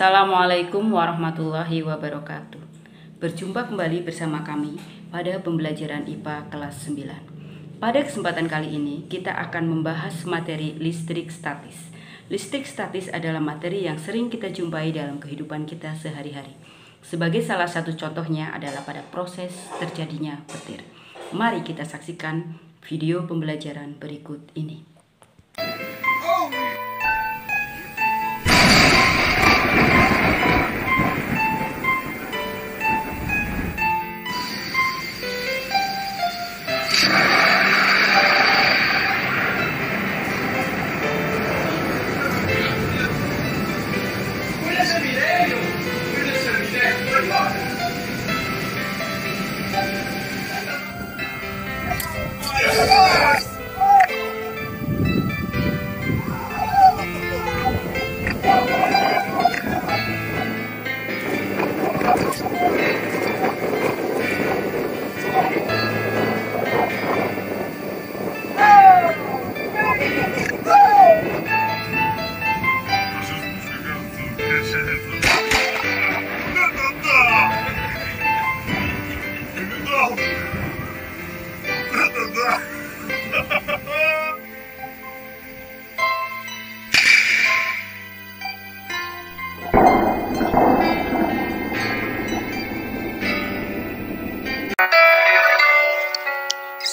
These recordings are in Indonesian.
Assalamualaikum warahmatullahi wabarakatuh. Berjumpa kembali bersama kami pada pembelajaran IPA kelas 9. Pada kesempatan kali ini kita akan membahas materi listrik statis. Listrik statis adalah materi yang sering kita jumpai dalam kehidupan kita sehari-hari. Sebagai salah satu contohnya adalah pada proses terjadinya petir. Mari kita saksikan video pembelajaran berikut ini.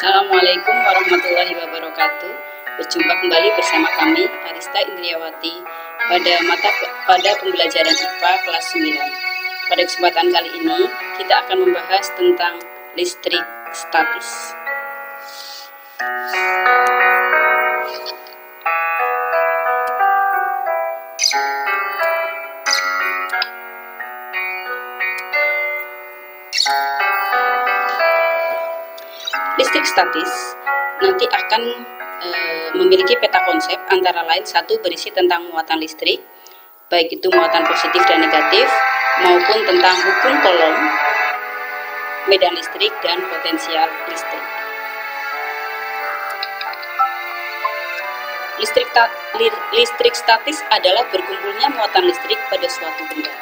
Assalamualaikum warahmatullahi wabarakatuh. Berjumpa kembali bersama kami Arista Indriawati pada pembelajaran IPA kelas 9. Pada kesempatan kali ini kita akan membahas tentang listrik statis. Listrik statis nanti akan memiliki peta konsep, antara lain satu berisi tentang muatan listrik, baik itu muatan positif dan negatif, maupun tentang hukum Coulomb, medan listrik, dan potensial listrik. Listrik statis adalah berkumpulnya muatan listrik pada suatu benda.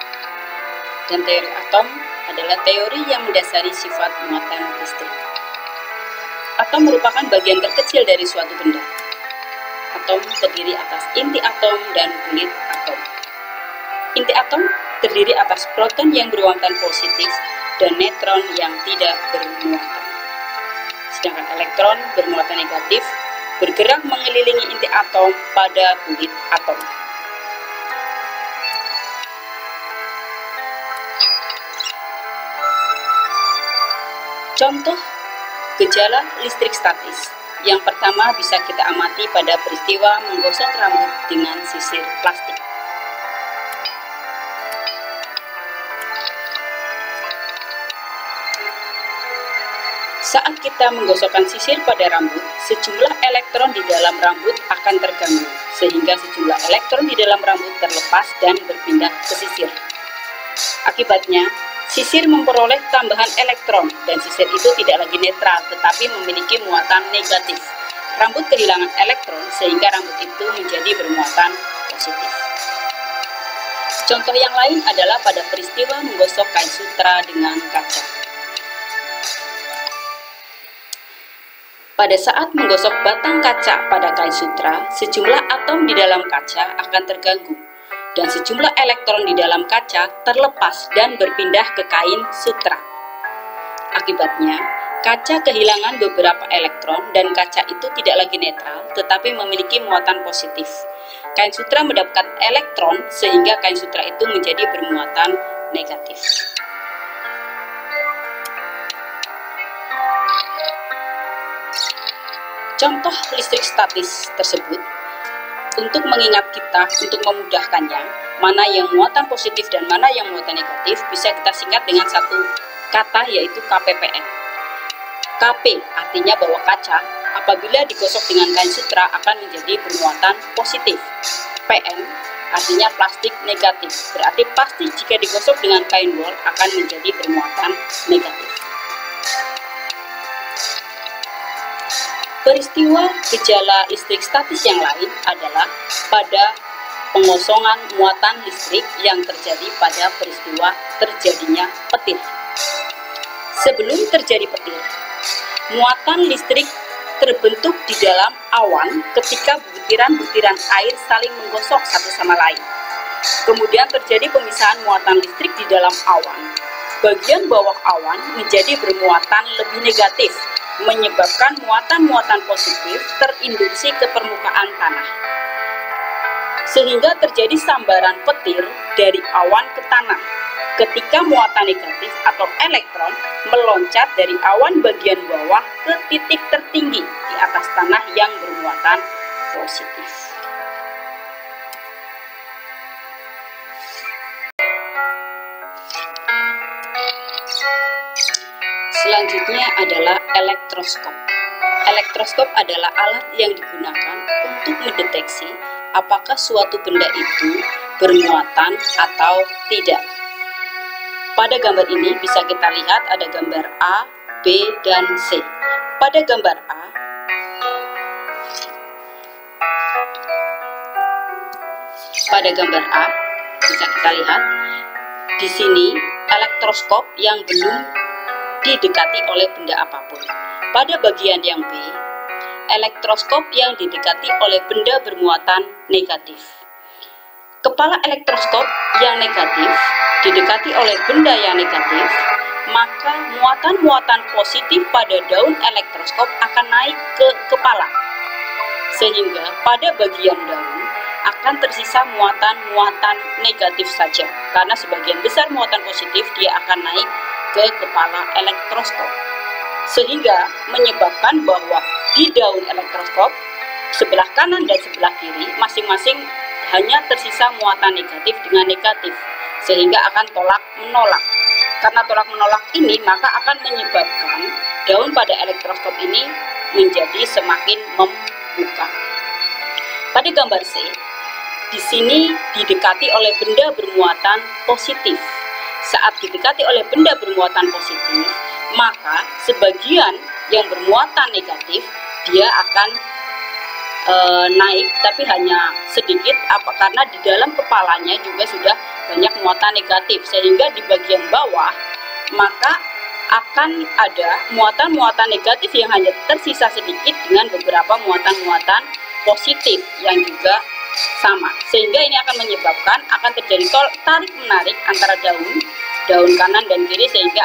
Dan teori atom adalah teori yang mendasari sifat muatan listrik. Atom merupakan bagian terkecil dari suatu benda. Atom terdiri atas inti atom dan kulit atom. Inti atom terdiri atas proton yang bermuatan positif dan neutron yang tidak bermuatan. Sedangkan elektron bermuatan negatif bergerak mengelilingi inti atom pada kulit atom. Contoh gejala listrik statis. Yang pertama bisa kita amati pada peristiwa menggosok rambut dengan sisir plastik. Saat kita menggosokkan sisir pada rambut, sejumlah elektron di dalam rambut akan terganggu, sehingga sejumlah elektron di dalam rambut terlepas dan berpindah ke sisir. Akibatnya, sisir memperoleh tambahan elektron dan sisir itu tidak lagi netral tetapi memiliki muatan negatif. Rambut kehilangan elektron sehingga rambut itu menjadi bermuatan positif. Contoh yang lain adalah pada peristiwa menggosok kain sutra dengan kaca. Pada saat menggosok batang kaca pada kain sutra, sejumlah atom di dalam kaca akan terganggu dan sejumlah elektron di dalam kaca terlepas dan berpindah ke kain sutra. Akibatnya, kaca kehilangan beberapa elektron dan kaca itu tidak lagi netral tetapi memiliki muatan positif. Kain sutra mendapatkan elektron sehingga kain sutra itu menjadi bermuatan negatif. Contoh listrik statis tersebut untuk mengingat kita, untuk memudahkannya, mana yang muatan positif dan mana yang muatan negatif, bisa kita singkat dengan satu kata, yaitu KPPN. KP artinya bahwa kaca apabila digosok dengan kain sutra akan menjadi bermuatan positif. PN artinya plastik negatif, berarti pasti jika digosok dengan kain wol akan menjadi bermuatan negatif. Peristiwa gejala listrik statis yang lain adalah pada pengosongan muatan listrik yang terjadi pada peristiwa terjadinya petir. Sebelum terjadi petir, muatan listrik terbentuk di dalam awan ketika butiran-butiran air saling menggosok satu sama lain. Kemudian terjadi pemisahan muatan listrik di dalam awan. Bagian bawah awan menjadi bermuatan lebih negatif, menyebabkan muatan-muatan positif terinduksi ke permukaan tanah. Sehingga terjadi sambaran petir dari awan ke tanah ketika muatan negatif atau elektron meloncat dari awan bagian bawah ke titik tertinggi di atas tanah yang bermuatan positif. Selanjutnya adalah elektroskop. Elektroskop adalah alat yang digunakan untuk mendeteksi apakah suatu benda itu bermuatan atau tidak. Pada gambar ini bisa kita lihat ada gambar A, B, dan C. Pada gambar A, bisa kita lihat di sini elektroskop yang belum didekati oleh benda apapun. Pada bagian yang B, elektroskop yang didekati oleh benda bermuatan negatif. Kepala elektroskop yang negatif didekati oleh benda yang negatif, maka muatan-muatan positif pada daun elektroskop akan naik ke kepala. Sehingga pada bagian daun akan tersisa muatan-muatan negatif saja, karena sebagian besar muatan positif dia akan naik ke kepala elektroskop. Sehingga menyebabkan bahwa di daun elektroskop sebelah kanan dan sebelah kiri masing-masing hanya tersisa muatan negatif dengan negatif, sehingga akan tolak menolak. Karena tolak menolak ini maka akan menyebabkan daun pada elektroskop ini menjadi semakin membuka. Pada gambar C, di sini didekati oleh benda bermuatan positif. Saat didekati oleh benda bermuatan positif, maka sebagian yang bermuatan negatif dia akan naik, tapi hanya sedikit, karena di dalam kepalanya juga sudah banyak muatan negatif, sehingga di bagian bawah maka akan ada muatan-muatan negatif yang hanya tersisa sedikit dengan beberapa muatan-muatan positif yang juga sama, sehingga ini akan menyebabkan akan terjadi tarik menarik antara daun kanan dan kiri, sehingga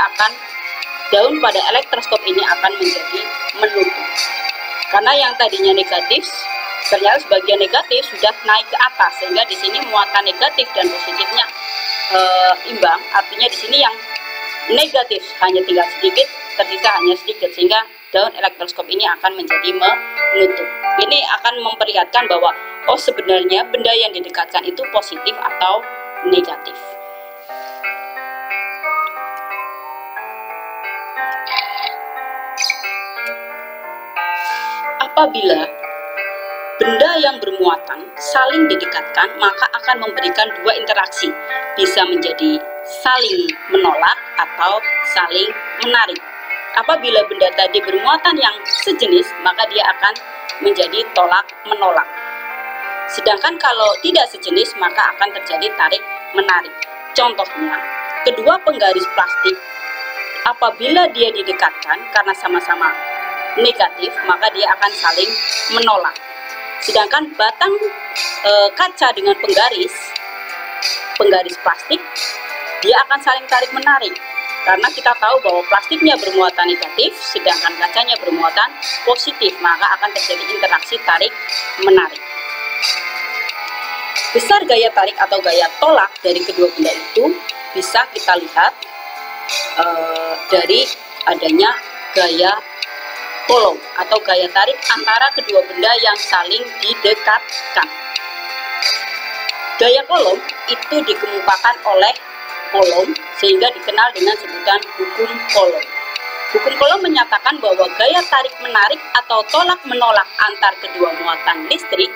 daun pada elektroskop ini akan menjadi menutup. Karena yang tadinya negatif, ternyata sebagian negatif sudah naik ke atas, sehingga di sini muatan negatif dan positifnya imbang. Artinya di sini yang negatif hanya tinggal sedikit, tersisa hanya sedikit, sehingga daun elektroskop ini akan menjadi menutup. Ini akan memperlihatkan bahwa sebenarnya benda yang didekatkan itu positif atau negatif. Apabila benda yang bermuatan saling didekatkan, maka akan memberikan dua interaksi, bisa menjadi saling menolak atau saling menarik. Apabila benda tadi bermuatan yang sejenis, maka dia akan menjadi tolak menolak. Sedangkan kalau tidak sejenis, maka akan terjadi tarik menarik. Contohnya, kedua penggaris plastik apabila dia didekatkan karena sama-sama negatif, maka dia akan saling menolak. Sedangkan batang kaca dengan penggaris plastik, dia akan saling tarik menarik. Karena kita tahu bahwa plastiknya bermuatan negatif, sedangkan kacanya bermuatan positif, maka akan terjadi interaksi tarik menarik. Besar gaya tarik atau gaya tolak dari kedua benda itu bisa kita lihat dari adanya gaya Coulomb atau gaya tarik antara kedua benda yang saling didekatkan. Gaya Coulomb itu dikemukakan oleh Coulomb sehingga dikenal dengan sebutan hukum Coulomb. Hukum Coulomb menyatakan bahwa gaya tarik-menarik atau tolak-menolak antar kedua muatan listrik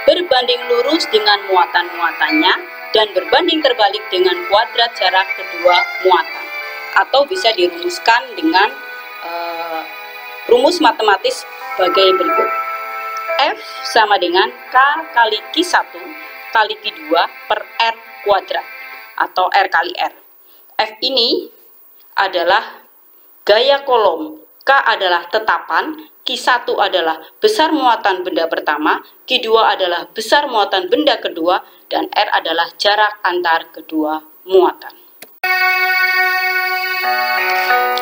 berbanding lurus dengan muatan-muatannya dan berbanding terbalik dengan kuadrat jarak kedua muatan. Atau bisa dirumuskan dengan rumus matematis sebagai berikut. F sama dengan K kali Q1 kali Q2 per R kuadrat atau R kali R. F ini adalah gaya kolom, K adalah tetapan, Q1 adalah besar muatan benda pertama, Q2 adalah besar muatan benda kedua, dan R adalah jarak antar kedua muatan.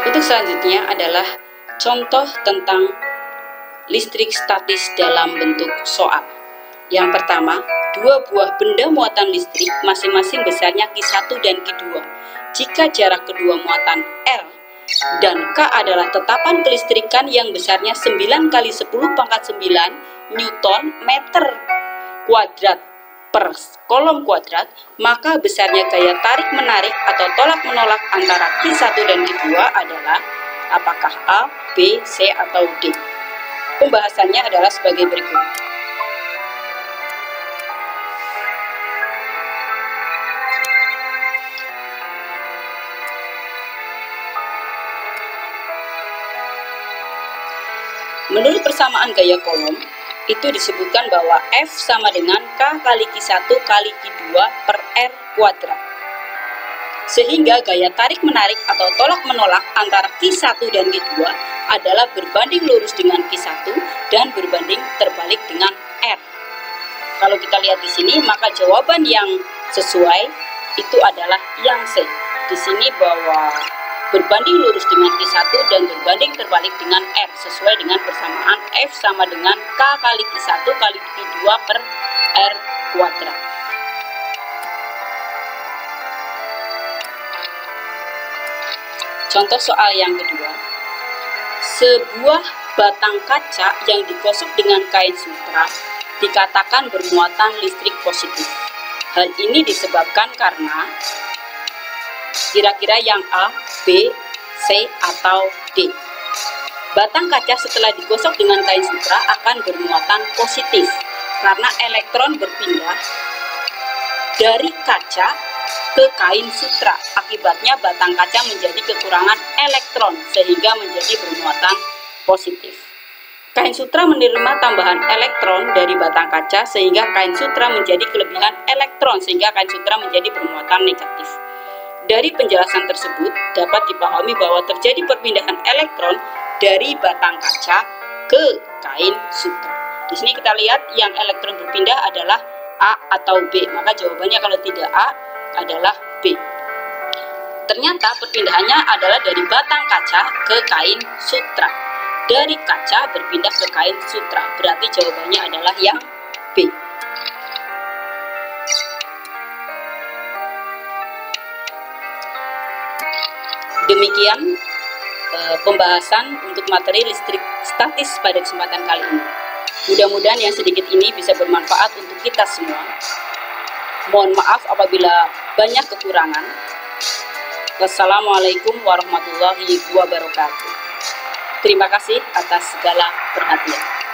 Untuk selanjutnya adalah contoh tentang listrik statis dalam bentuk soal. Yang pertama, dua buah benda muatan listrik masing-masing besarnya Q1 dan Q2. Jika jarak kedua muatan R dan K adalah tetapan kelistrikan yang besarnya 9 kali 10 pangkat 9 Newton meter kuadrat per kolom kuadrat, maka besarnya gaya tarik-menarik atau tolak-menolak antara Q1 dan Q2 adalah apakah A, B, C, atau D. Pembahasannya adalah sebagai berikut. Menurut persamaan gaya kolom, itu disebutkan bahwa F sama dengan K kali Q1 kali Q2 per R kuadrat. Sehingga gaya tarik-menarik atau tolak-menolak antara Q1 dan Q2 adalah berbanding lurus dengan Q1 dan berbanding terbalik dengan R. Kalau kita lihat di sini, maka jawaban yang sesuai itu adalah yang C. Di sini bahwa berbanding lurus dengan Q1 dan berbanding terbalik dengan R sesuai dengan persamaan F sama dengan K kali Q1 kali Q2 per R kuadrat. Contoh soal yang kedua. Sebuah batang kaca yang digosok dengan kain sutra dikatakan bermuatan listrik positif. Hal ini disebabkan karena kira-kira yang A, B, C, atau D. Batang kaca setelah digosok dengan kain sutra akan bermuatan positif karena elektron berpindah dari kaca ke kain sutra. Akibatnya batang kaca menjadi kekurangan elektron sehingga menjadi bermuatan positif. Kain sutra menerima tambahan elektron dari batang kaca sehingga kain sutra menjadi kelebihan elektron sehingga kain sutra menjadi bermuatan negatif. Dari penjelasan tersebut dapat dipahami bahwa terjadi perpindahan elektron dari batang kaca ke kain sutra. Di sini kita lihat yang elektron berpindah adalah A atau B, maka jawabannya kalau tidak A adalah B. Ternyata perpindahannya adalah dari batang kaca ke kain sutra. Dari kaca berpindah ke kain sutra, berarti jawabannya adalah yang B. Demikian pembahasan untuk materi listrik statis pada kesempatan kali ini. Mudah-mudahan yang sedikit ini bisa bermanfaat untuk kita semua. Mohon maaf apabila banyak kekurangan. Wassalamualaikum warahmatullahi wabarakatuh. Terima kasih atas segala perhatian.